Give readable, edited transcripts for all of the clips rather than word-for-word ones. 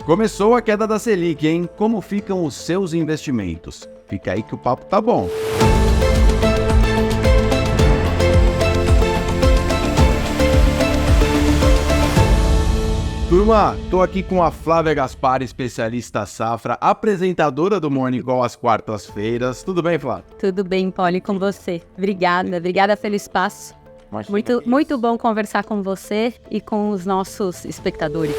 Começou a queda da Selic, hein? Como ficam os seus investimentos? Fica aí que o papo tá bom. Turma, tô aqui com a Flávia Gaspar, especialista safra, apresentadora do Morning Call às quartas-feiras. Tudo bem, Flávia? Tudo bem, Poli, com você. Obrigada pelo espaço. Muito bom conversar com você e com os nossos espectadores.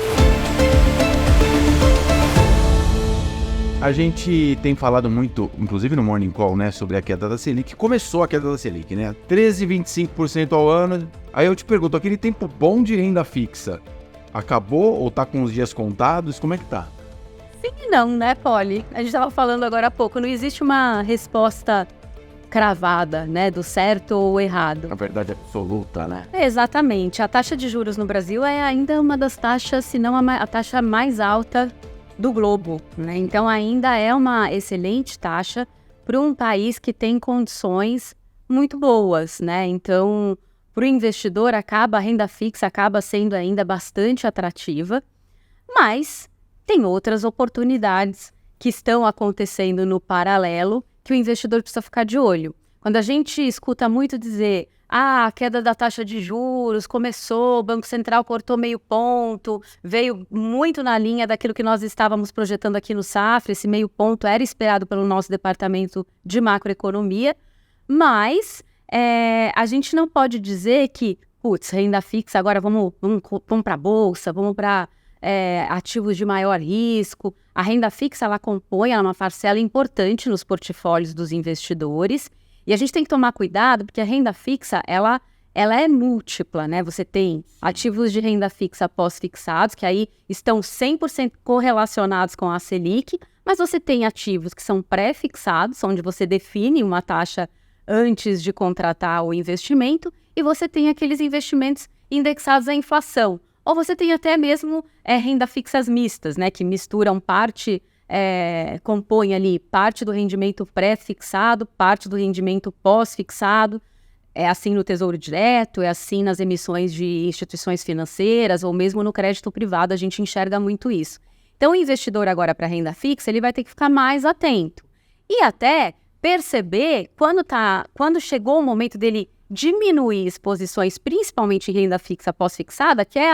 A gente tem falado muito, inclusive no Morning Call, né, sobre a queda da Selic. Começou a queda da Selic, né? 13,25% ao ano. Aí eu te pergunto, aquele tempo bom de renda fixa, acabou ou tá com os dias contados? Como é que tá? Sim e não, né, Poli? A gente estava falando agora há pouco, não existe uma resposta cravada, né, do certo ou errado. A verdade absoluta, né? Exatamente. A taxa de juros no Brasil é ainda uma das taxas, se não a taxa mais alta do globo, né? Então ainda é uma excelente taxa para um país que tem condições muito boas, né? Então, para o investidor, a renda fixa acaba sendo ainda bastante atrativa, mas tem outras oportunidades que estão acontecendo no paralelo que o investidor precisa ficar de olho. Quando a gente escuta muito dizer a queda da taxa de juros começou, o Banco Central cortou meio ponto, veio muito na linha daquilo que nós estávamos projetando aqui no Safra, esse meio ponto era esperado pelo nosso departamento de macroeconomia, mas a gente não pode dizer que, renda fixa, agora vamos para a Bolsa, vamos para ativos de maior risco. A renda fixa, ela compõe uma parcela importante nos portfólios dos investidores, e a gente tem que tomar cuidado, porque a renda fixa, ela é múltipla, né? Você tem ativos de renda fixa pós-fixados, que aí estão 100% correlacionados com a Selic, mas você tem ativos que são pré-fixados, onde você define uma taxa antes de contratar o investimento, e você tem aqueles investimentos indexados à inflação. Ou você tem até mesmo renda fixas mistas, né? Que misturam compõe ali parte do rendimento pré-fixado, parte do rendimento pós-fixado. É assim no Tesouro Direto, é assim nas emissões de instituições financeiras ou mesmo no crédito privado, a gente enxerga muito isso. Então, o investidor agora para renda fixa, ele vai ter que ficar mais atento e até perceber quando chegou o momento dele diminuir exposições, principalmente em renda fixa pós-fixada, que é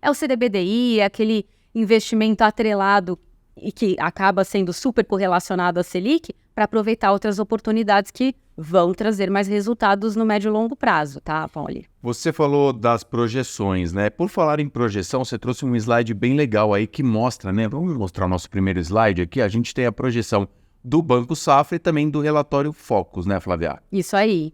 o CDBDI, é aquele investimento atrelado e que acaba sendo super correlacionado à Selic, para aproveitar outras oportunidades que vão trazer mais resultados no médio e longo prazo, tá, Poli? Você falou das projeções, né? Por falar em projeção, você trouxe um slide bem legal aí que mostra, né? Vamos mostrar o nosso primeiro slide aqui. A gente tem a projeção do Banco Safra e também do relatório Focus, né, Flávia? Isso aí.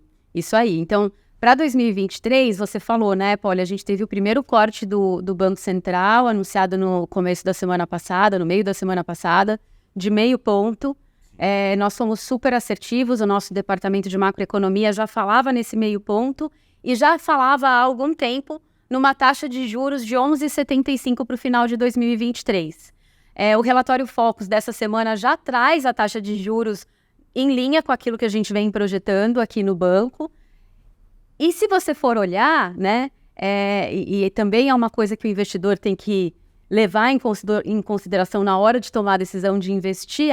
Então, para 2023, você falou, né, Poli, a gente teve o primeiro corte do Banco Central, anunciado no começo da semana passada, no meio da semana passada, de meio ponto. Nós fomos super assertivos, o nosso departamento de macroeconomia já falava nesse meio ponto e já falava há algum tempo numa taxa de juros de 11,75 para o final de 2023. O relatório Focus dessa semana já traz a taxa de juros em linha com aquilo que a gente vem projetando aqui no banco. E se você for olhar, né, e também é uma coisa que o investidor tem que levar em consideração na hora de tomar a decisão de investir,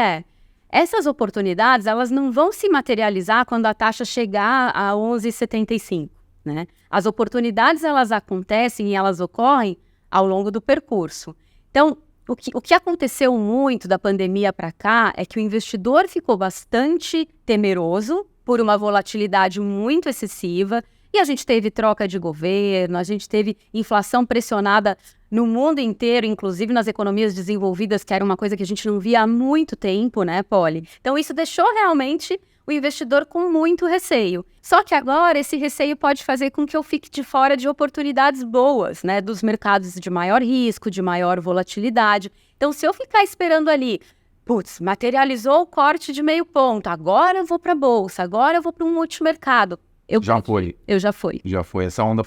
essas oportunidades, elas não vão se materializar quando a taxa chegar a 11,75, né? As oportunidades, elas acontecem e elas ocorrem ao longo do percurso. Então, o que aconteceu muito da pandemia para cá é que o investidor ficou bastante temeroso por uma volatilidade muito excessiva, e a gente teve troca de governo, a gente teve inflação pressionada no mundo inteiro, inclusive nas economias desenvolvidas, que era uma coisa que a gente não via há muito tempo, né, Poli? Então isso deixou realmente o investidor com muito receio. Só que agora esse receio pode fazer com que eu fique de fora de oportunidades boas, né, dos mercados de maior risco, de maior volatilidade. Então, se eu ficar esperando ali, materializou o corte de meio ponto, agora eu vou para a Bolsa, agora eu vou para um multimercado. Já foi, essa onda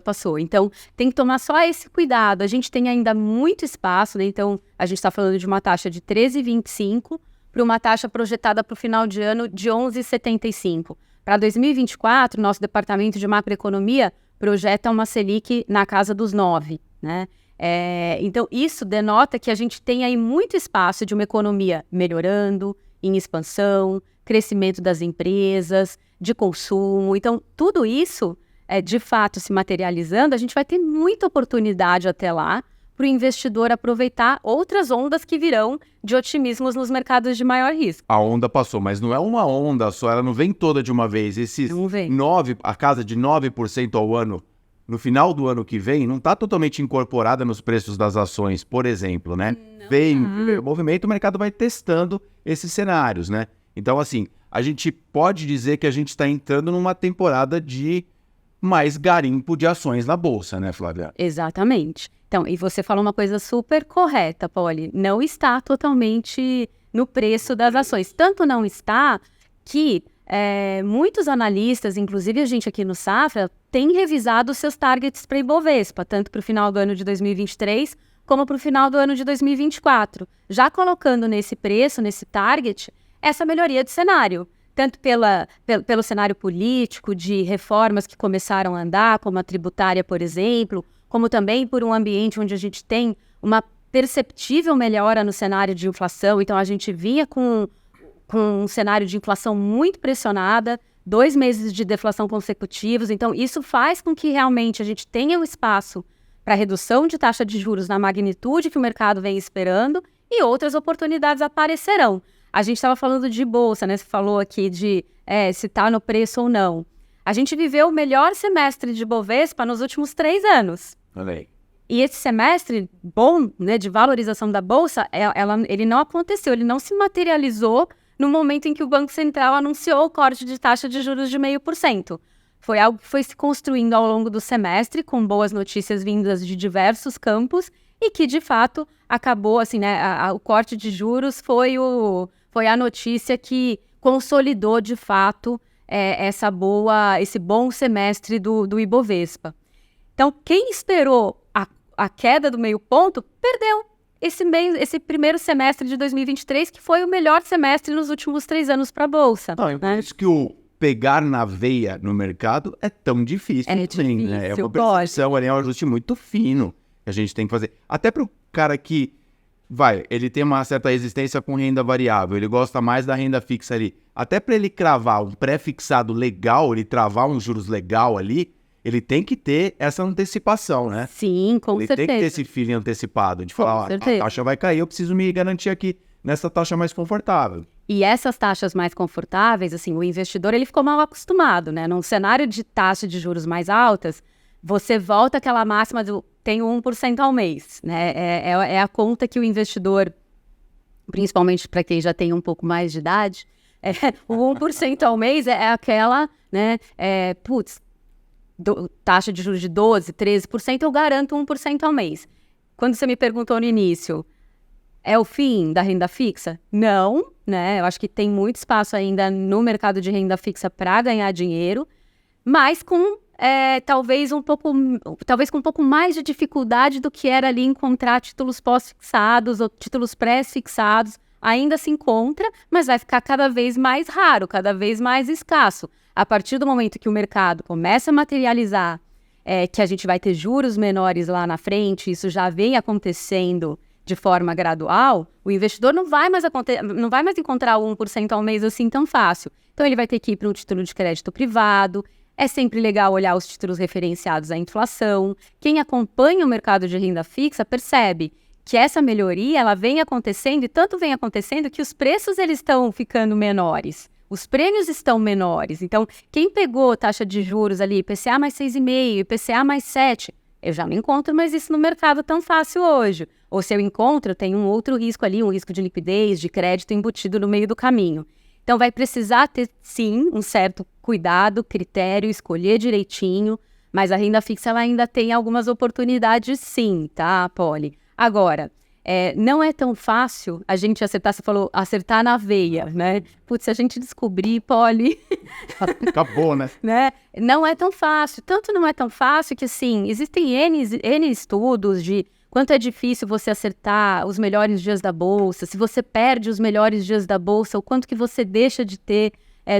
passou. Então, tem que tomar só esse cuidado. A gente tem ainda muito espaço, né? Então, a gente está falando de uma taxa de 13,25 para uma taxa projetada para o final de ano de 11,75. Para 2024, nosso departamento de macroeconomia projeta uma Selic na casa dos 9, né? Então, isso denota que a gente tem aí muito espaço de uma economia melhorando, em expansão, crescimento das empresas, de consumo. Então, tudo isso, de fato, se materializando, a gente vai ter muita oportunidade até lá para o investidor aproveitar outras ondas que virão de otimismos nos mercados de maior risco. A onda passou, mas não é uma onda só, ela não vem toda de uma vez. Esses Não vem. 9, a casa de 9% ao ano, no final do ano que vem, não está totalmente incorporada nos preços das ações, por exemplo, né? Vem o movimento, o mercado vai testando esses cenários, né? Então, assim, a gente pode dizer que a gente está entrando numa temporada de mais garimpo de ações na Bolsa, né, Flávia? Exatamente. Então, e você falou uma coisa super correta, Polly. Não está totalmente no preço das ações. Tanto não está que muitos analistas, inclusive a gente aqui no Safra, tem revisado os seus targets para Ibovespa, tanto para o final do ano de 2023 como para o final do ano de 2024, já colocando nesse preço, nesse target, essa melhoria de cenário, tanto pelo cenário político, de reformas que começaram a andar, como a tributária, por exemplo, como também por um ambiente onde a gente tem uma perceptível melhora no cenário de inflação. Então, a gente vinha com um cenário de inflação muito pressionada, 2 meses de deflação consecutivos. Então, isso faz com que realmente a gente tenha um espaço para redução de taxa de juros na magnitude que o mercado vem esperando e outras oportunidades aparecerão. A gente estava falando de bolsa, né? Você falou aqui de se está no preço ou não. A gente viveu o melhor semestre de Bovespa nos últimos 3 anos. Olha aí. E esse semestre bom, né, de valorização da Bolsa, ele não aconteceu, ele não se materializou no momento em que o Banco Central anunciou o corte de taxa de juros de 0,5%. Foi algo que foi se construindo ao longo do semestre, com boas notícias vindas de diversos campos, e que, de fato, acabou, assim, né, o corte de juros foi a notícia que consolidou, de fato, esse bom semestre do Ibovespa. Então, quem esperou a queda do 0,5 perdeu esse primeiro semestre de 2023, que foi o melhor semestre nos últimos 3 anos para a Bolsa. Não, é por isso que o pegar na veia no mercado é tão difícil. É difícil, né? É uma percepção, é um ajuste muito fino que a gente tem que fazer. Até para o cara que, ele tem uma certa resistência com renda variável, ele gosta mais da renda fixa ali. Até para ele cravar um pré-fixado legal, ele travar uns juros legal ali, ele tem que ter essa antecipação, né? Sim, com certeza. Ele tem que ter esse feeling antecipado, de falar, a taxa vai cair, eu preciso me garantir aqui nessa taxa mais confortável. E essas taxas mais confortáveis, assim, o investidor, ele ficou mal acostumado, né? Num cenário de taxa de juros mais altas, você volta àquela máxima do tenho 1% ao mês, né? É a conta que o investidor, principalmente para quem já tem um pouco mais de idade, o 1% ao mês é aquela, né? Taxa de juros de 12%, 13%, eu garanto 1% ao mês. Quando você me perguntou no início, é o fim da renda fixa? Não, né? Eu acho que tem muito espaço ainda no mercado de renda fixa para ganhar dinheiro, mas com talvez com um pouco mais de dificuldade do que era ali encontrar títulos pós-fixados ou títulos pré-fixados. Ainda se encontra, mas vai ficar cada vez mais raro, cada vez mais escasso. A partir do momento que o mercado começa a materializar que a gente vai ter juros menores lá na frente, isso já vem acontecendo de forma gradual, o investidor não vai mais encontrar o 1% ao mês assim tão fácil. Então, ele vai ter que ir para um título de crédito privado. É sempre legal olhar os títulos referenciados à inflação. Quem acompanha o mercado de renda fixa percebe que essa melhoria ela vem acontecendo, e tanto vem acontecendo que os preços eles estão ficando menores. Os prêmios estão menores. Então, quem pegou taxa de juros ali, IPCA mais 6,5, IPCA mais 7, eu já não encontro mais isso no mercado tão fácil hoje. Ou se eu encontro, tem um outro risco ali, um risco de liquidez, de crédito embutido no meio do caminho. Então, vai precisar ter, sim, um certo cuidado, critério, escolher direitinho, mas a renda fixa ela ainda tem algumas oportunidades sim, tá, Polly? Agora, não é tão fácil a gente acertar, você falou, acertar na veia, né? Putz, se a gente descobrir, Polly... Acabou, né? Não é tão fácil. Tanto não é tão fácil que, assim, existem N estudos de quanto é difícil você acertar os melhores dias da Bolsa, se você perde os melhores dias da Bolsa, o quanto que você deixa de ter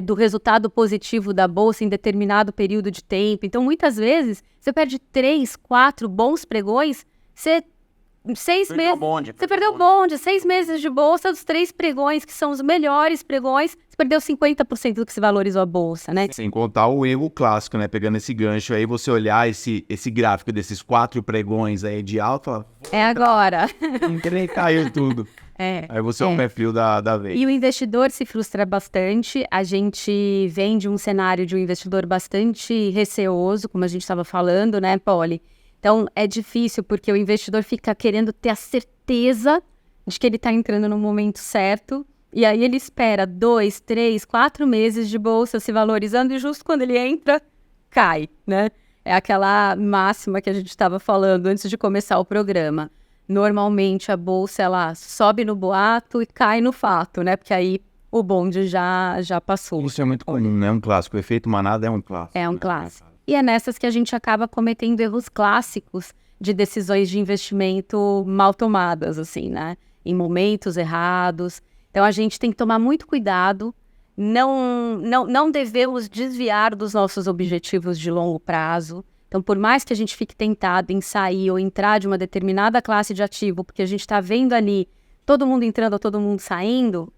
do resultado positivo da Bolsa em determinado período de tempo. Então, muitas vezes, você perde 3, 4 bons pregões Você perdeu o bonde, 6 meses de bolsa dos 3 pregões, que são os melhores pregões, você perdeu 50% do que se valorizou a bolsa, né? Sem contar o erro clássico, né? Pegando esse gancho aí, você olhar esse gráfico desses 4 pregões aí de alta, fala, É agora. nem caiu tudo. Aí você é o perfil da vez. E o investidor se frustra bastante. A gente vem de um cenário de um investidor bastante receoso, como a gente estava falando, né, Poli? Então, é difícil porque o investidor fica querendo ter a certeza de que ele está entrando no momento certo. E aí ele espera 2, 3, 4 meses de bolsa se valorizando e justo quando ele entra, cai, né? É aquela máxima que a gente estava falando antes de começar o programa. Normalmente a bolsa ela sobe no boato e cai no fato, né? Porque aí o bonde já passou. Isso é muito comum, né? Um clássico. O efeito manada é um clássico. É um clássico. E é nessas que a gente acaba cometendo erros clássicos de decisões de investimento mal tomadas, assim, né? Em momentos errados. Então, a gente tem que tomar muito cuidado. Não devemos desviar dos nossos objetivos de longo prazo. Então, por mais que a gente fique tentado em sair ou entrar de uma determinada classe de ativo, porque a gente está vendo ali todo mundo entrando ou todo mundo saindo,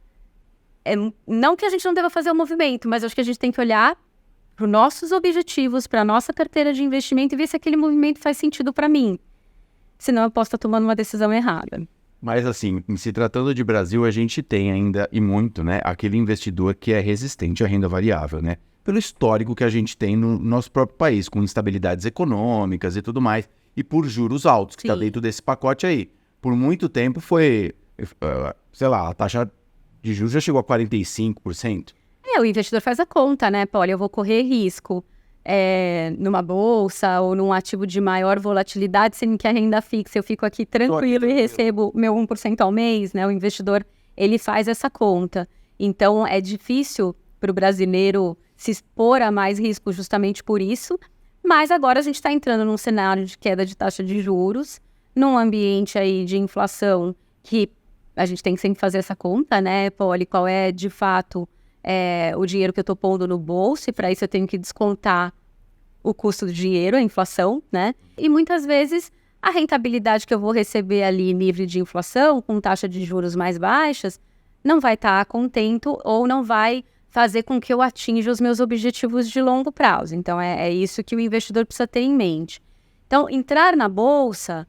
não que a gente não deva fazer o movimento, mas acho que a gente tem que olhar para os nossos objetivos, para a nossa carteira de investimento e ver se aquele movimento faz sentido para mim. Senão eu posso estar tomando uma decisão errada. Mas assim, se tratando de Brasil, a gente tem ainda, e muito, né, aquele investidor que é resistente à renda variável, né? Pelo histórico que a gente tem no nosso próprio país, com instabilidades econômicas e tudo mais, e por juros altos, que está dentro desse pacote aí. Por muito tempo foi, sei lá, a taxa de juros já chegou a 45%. O investidor faz a conta, né, Poli? Eu vou correr risco numa bolsa ou num ativo de maior volatilidade, sendo que a renda fixa eu fico aqui tranquilo e recebo meu 1% ao mês, né? O investidor, ele faz essa conta. Então, é difícil para o brasileiro se expor a mais risco justamente por isso, mas agora a gente está entrando num cenário de queda de taxa de juros, num ambiente aí de inflação que a gente tem que sempre fazer essa conta, né, Poli? Qual é, de fato, o dinheiro que eu estou pondo no bolso, e para isso eu tenho que descontar o custo do dinheiro, a inflação, né? E muitas vezes a rentabilidade que eu vou receber ali livre de inflação, com taxa de juros mais baixas, não vai estar contento ou não vai fazer com que eu atinja os meus objetivos de longo prazo. Então, é isso que o investidor precisa ter em mente. Então, entrar na bolsa,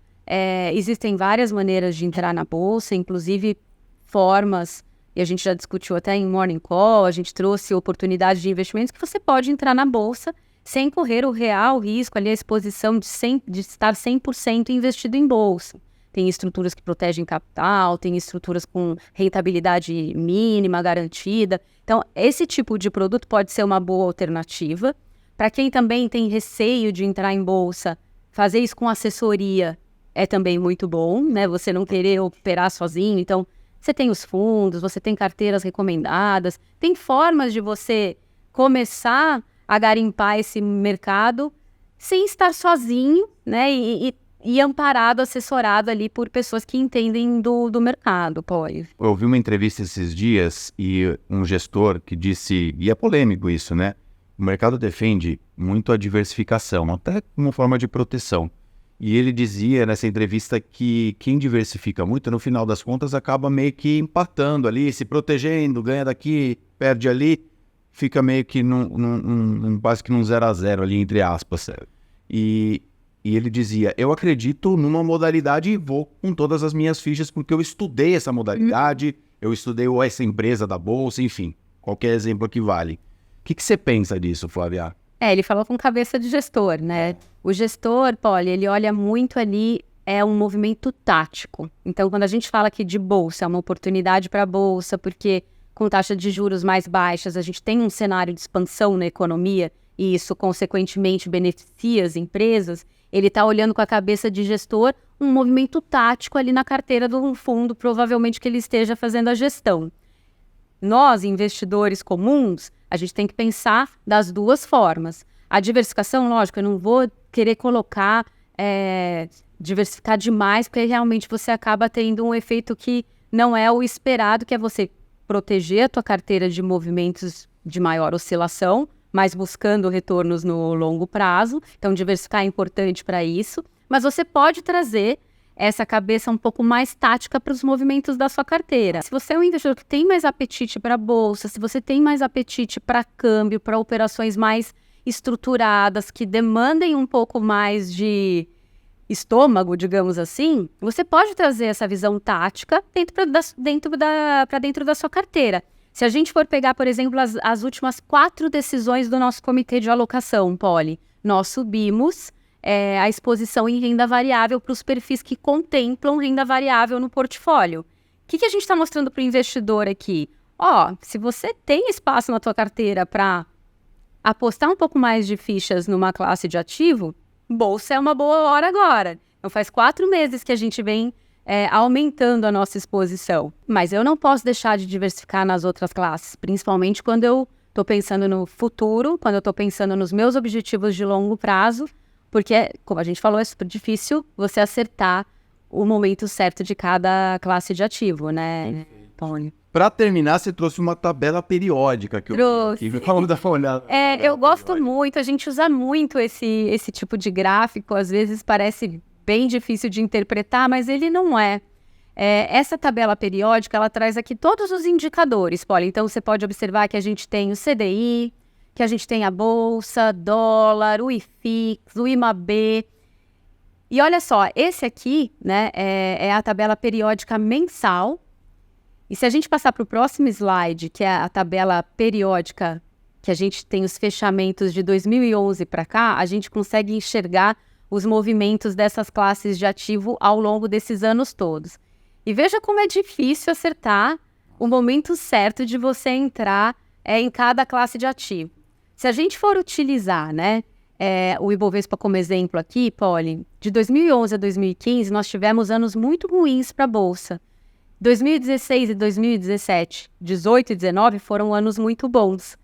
existem várias maneiras de entrar na bolsa, inclusive formas, e a gente já discutiu até em Morning Call, a gente trouxe oportunidades de investimentos que você pode entrar na bolsa sem correr o real risco, ali a exposição de estar 100% investido em bolsa. Tem estruturas que protegem capital, tem estruturas com rentabilidade mínima, garantida. Então, esse tipo de produto pode ser uma boa alternativa. Para quem também tem receio de entrar em bolsa, fazer isso com assessoria é também muito bom, né? Você não querer operar sozinho. Então, você tem os fundos, você tem carteiras recomendadas, tem formas de você começar a garimpar esse mercado sem estar sozinho, né? E amparado, assessorado ali por pessoas que entendem do mercado, pode. Eu ouvi uma entrevista esses dias e um gestor que disse, e é polêmico isso, né? O mercado defende muito a diversificação, até como forma de proteção. E ele dizia nessa entrevista que quem diversifica muito, no final das contas, acaba meio que empatando ali, se protegendo, ganha daqui, perde ali, fica meio que quase que num 0 a 0 ali, entre aspas. E ele dizia, eu acredito numa modalidade e vou com todas as minhas fichas, porque eu estudei essa modalidade, eu estudei essa empresa da bolsa, enfim, qualquer exemplo que vale. O que você pensa disso, Flávia? Ele falou com cabeça de gestor, né? O gestor, Poli, ele olha muito ali, é um movimento tático. Então, quando a gente fala aqui de bolsa, é uma oportunidade para a bolsa, porque com taxa de juros mais baixas, a gente tem um cenário de expansão na economia e isso, consequentemente, beneficia as empresas. Ele está olhando com a cabeça de gestor um movimento tático ali na carteira de um fundo, provavelmente que ele esteja fazendo a gestão. Nós, investidores comuns, a gente tem que pensar das duas formas. A diversificação, lógico, eu não vou querer colocar, diversificar demais, porque realmente você acaba tendo um efeito que não é o esperado, que é você proteger a tua carteira de movimentos de maior oscilação, mas buscando retornos no longo prazo. Então, diversificar é importante para isso. Mas você pode trazer essa cabeça um pouco mais tática para os movimentos da sua carteira. Se você é um investidor que tem mais apetite para bolsa, se você tem mais apetite para câmbio, para operações mais estruturadas, que demandem um pouco mais de estômago, digamos assim, você pode trazer essa visão tática para dentro da sua carteira. Se a gente for pegar, por exemplo, as últimas 4 decisões do nosso comitê de alocação, Poli, nós subimos a exposição em renda variável para os perfis que contemplam renda variável no portfólio. O que a gente está mostrando para o investidor aqui? Se você tem espaço na tua carteira para apostar um pouco mais de fichas numa classe de ativo, bolsa é uma boa hora agora. Então faz 4 meses que a gente vem aumentando a nossa exposição. Mas eu não posso deixar de diversificar nas outras classes, principalmente quando eu estou pensando no futuro, quando eu estou pensando nos meus objetivos de longo prazo, porque, como a gente falou, é super difícil você acertar o momento certo de cada classe de ativo, né, Tony? Para terminar, você trouxe uma tabela periódica que vamos dar uma olhada. Eu gosto muito, a gente usa muito esse tipo de gráfico, às vezes parece bem difícil de interpretar, mas ele não é. Essa tabela periódica, ela traz aqui todos os indicadores, Poli. Então, você pode observar que a gente tem o CDI, que a gente tem a Bolsa, dólar, o IFIX, o IMAB. E olha só, esse aqui, né, é a tabela periódica mensal. E se a gente passar para o próximo slide, que é a tabela periódica, que a gente tem os fechamentos de 2011 para cá, a gente consegue enxergar os movimentos dessas classes de ativo ao longo desses anos todos. E veja como é difícil acertar o momento certo de você entrar em cada classe de ativo. Se a gente for utilizar, né, o Ibovespa como exemplo aqui, Poli, de 2011 a 2015, nós tivemos anos muito ruins para a Bolsa. 2016 e 2017, 18 e 19 foram anos muito bons.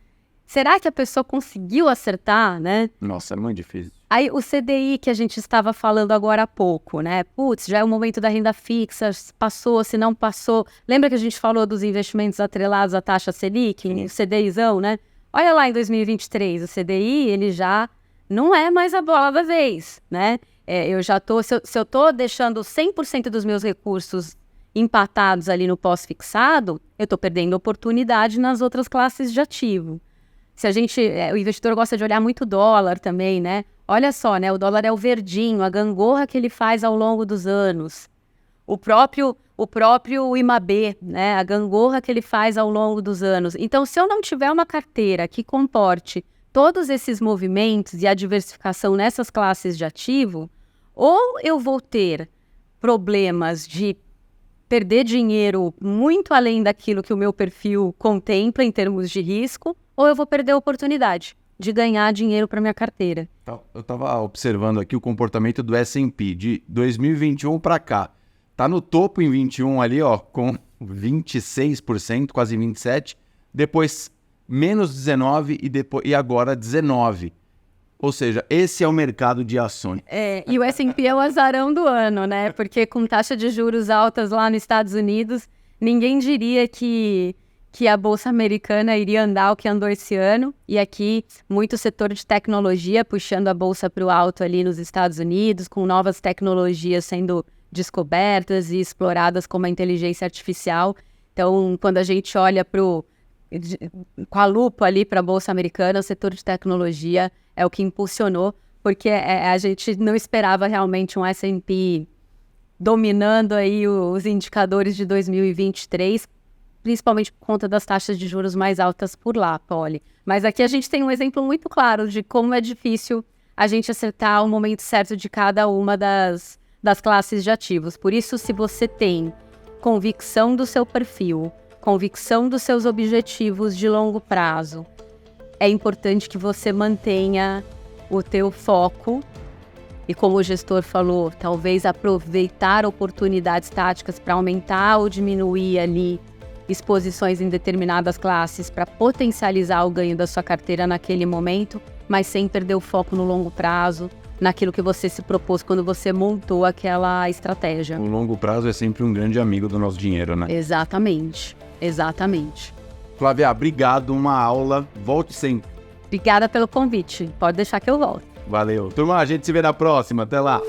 Será que a pessoa conseguiu acertar, né? Nossa, é muito difícil. Aí o CDI que a gente estava falando agora há pouco, né? Putz, já é o momento da renda fixa, passou, se não passou. Lembra que a gente falou dos investimentos atrelados à taxa Selic, o CDIzão, né? Olha lá em 2023, o CDI, ele já não é mais a bola da vez, né? Eu já tô, se eu tô deixando 100% dos meus recursos empatados ali no pós-fixado, eu tô perdendo oportunidade nas outras classes de ativo. Se a gente, o investidor gosta de olhar muito o dólar também, né? Olha só, né? O dólar é o verdinho, a gangorra que ele faz ao longo dos anos. O próprio IMAB, né? A gangorra que ele faz ao longo dos anos. Então, se eu não tiver uma carteira que comporte todos esses movimentos e a diversificação nessas classes de ativo, ou eu vou ter problemas de perder dinheiro muito além daquilo que o meu perfil contempla em termos de risco, ou eu vou perder a oportunidade de ganhar dinheiro para minha carteira. Eu estava observando aqui o comportamento do S&P de 2021 para cá. Tá no topo em 21 ali, ó, com 26%, quase 27%. Depois menos 19% e agora 19%. Ou seja, esse é o mercado de ações. E o S&P é o azarão do ano, né? Porque com taxa de juros altas lá nos Estados Unidos, ninguém diria que a Bolsa Americana iria andar o que andou esse ano. E aqui, muito setor de tecnologia puxando a Bolsa para o alto ali nos Estados Unidos, com novas tecnologias sendo descobertas e exploradas como a inteligência artificial. Então, quando a gente olha com a lupa ali para a Bolsa Americana, o setor de tecnologia é o que impulsionou, porque a gente não esperava realmente um S&P dominando aí os indicadores de 2023, principalmente por conta das taxas de juros mais altas por lá, Poli. Mas aqui a gente tem um exemplo muito claro de como é difícil a gente acertar o momento certo de cada uma das classes de ativos. Por isso, se você tem convicção do seu perfil, convicção dos seus objetivos de longo prazo, é importante que você mantenha o teu foco e, como o gestor falou, talvez aproveitar oportunidades táticas para aumentar ou diminuir ali exposições em determinadas classes para potencializar o ganho da sua carteira naquele momento, mas sem perder o foco no longo prazo, naquilo que você se propôs quando você montou aquela estratégia. O longo prazo é sempre um grande amigo do nosso dinheiro, né? Exatamente, exatamente. Flávia, obrigado, uma aula. Volte sempre. Obrigada pelo convite. Pode deixar que eu volto. Valeu. Turma, a gente se vê na próxima. Até lá.